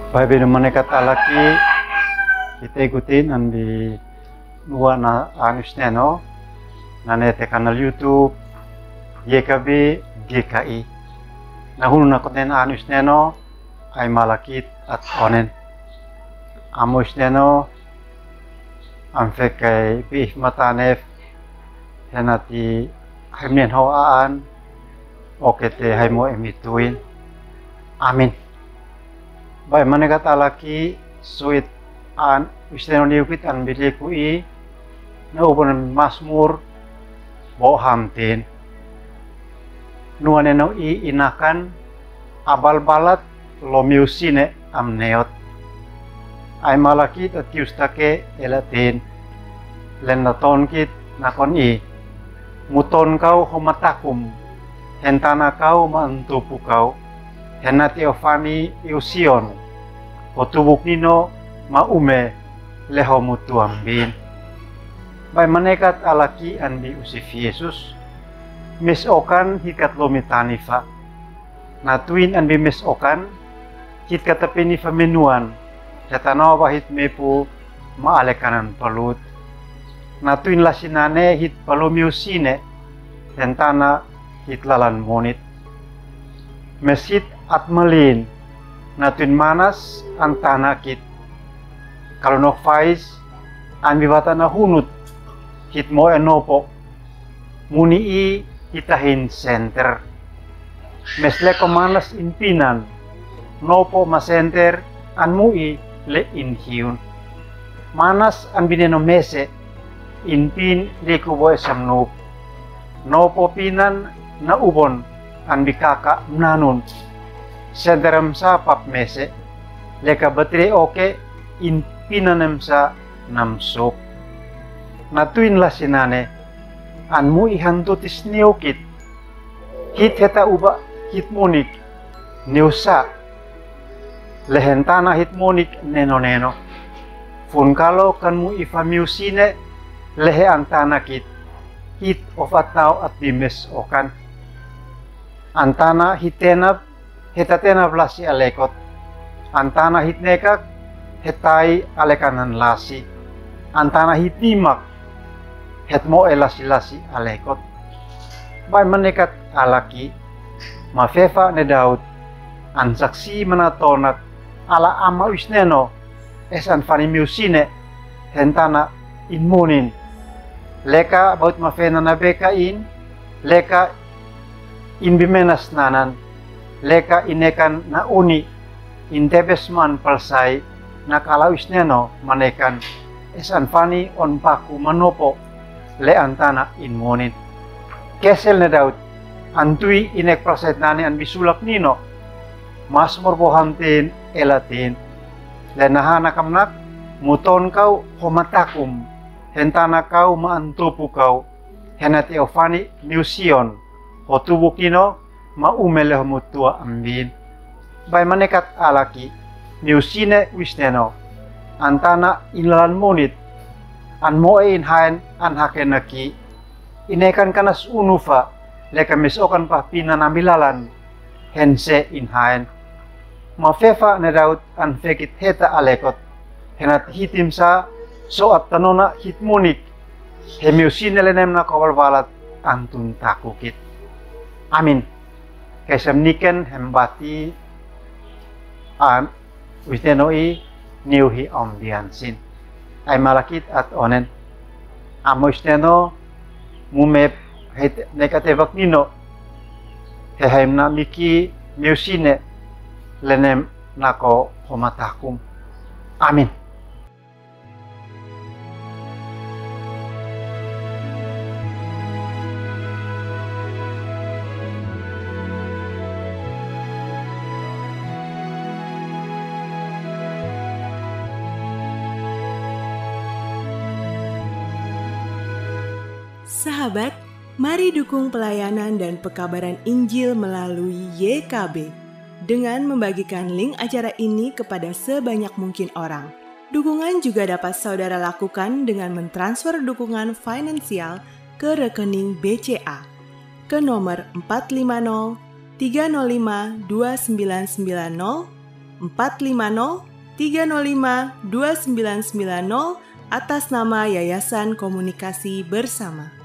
Baik menekat alaki kita ikutin di nuwa na anus neno nanete kanal YouTube YKB GKI. Nahunu na koten anus neno ay malakit at onen. Amos neno amfek kay pih matanef henati hemnen hoaan okete haimo emituin. Amin. Baik menekat alaki suit an wisneno niukit an bilikui na ubon masmur bo hamtin nuaneno i inakan abal balat lo miusine amneot ay malaki tatiustake elatin len naton kit nakon i muton kau homatakum hentana kau mantupu kau henati ofani iusion otubuk nino maume leho mutu ambin. Bay menekat alaki andi usif Yesus misokan hikat lomitanifa natuin andi misokan hit katapini famenuan jatanaw bahit mepu maalekanan palut natuin lasinane hit palomiusine hentana hit lalan monit mesit at melin natuin manas antana kit kalau nok faiz an bibata na hunut hit mo enopo muni i hitahin center mesle ko manas inpinan nopo ma center an mui le inhiun manas an bineno mese inpin le kubo esamnup nopo pinan na ubon an bikaka nanun senterem sa pap mese leka batire oke in pinanem sa namsok natuin la sinane an mu ihantutis niukit hit heta uba hit monik niusa lehentana hit monik neno neno fun kalo kan mu ifamiusine lehe antana kit hit ofatau at bimes okan antana hitenap hetatenap lasi alekot antana hitnekak hetai alekanan lasi antana hitimak hetmo elasi-lasi alekot bay menekat alaki mafefa ne Daud an saksi menatonak ala ama wisneno esan fanimiusine hentana inmunin leka baut mafena na beka in leka inbimenas nanan leka inekan na uni intebesman palsai nakalawis neno manekan esan fani on paku manopo le antana inmonin kesel ne Daud antui inek praset nani an bisulak nino masmur bohantin elatin le nahana kamnak muton kau homatakum hentana kau maantupu kau henati ofani niusion hotubuk nino maumele mutua ambin bay menekat alaki niusine wisneno antana inlan monit an moe inhaen an hakenaki inekan kanas unufa leka misokan pa pinanamilalan hense inhaen mafefa ne Daud an fekit heta alekot henat hitim sa soat tanona hitmonik hemiusine lenem na kawalwalat antun takukit. Amin. Kesem niken hembati an wisnenoi niuhi omdiansin ay malakit at onen amo wisneno mumep nekatevak nino hehaim na miki miusine lenem nako homatakum. Amin. Sahabat, mari dukung pelayanan dan pekabaran Injil melalui YKB dengan membagikan link acara ini kepada sebanyak mungkin orang. Dukungan juga dapat saudara lakukan dengan mentransfer dukungan finansial ke rekening BCA ke nomor 450 305 2990 450 305 2990 atas nama Yayasan Komunikasi Bersama.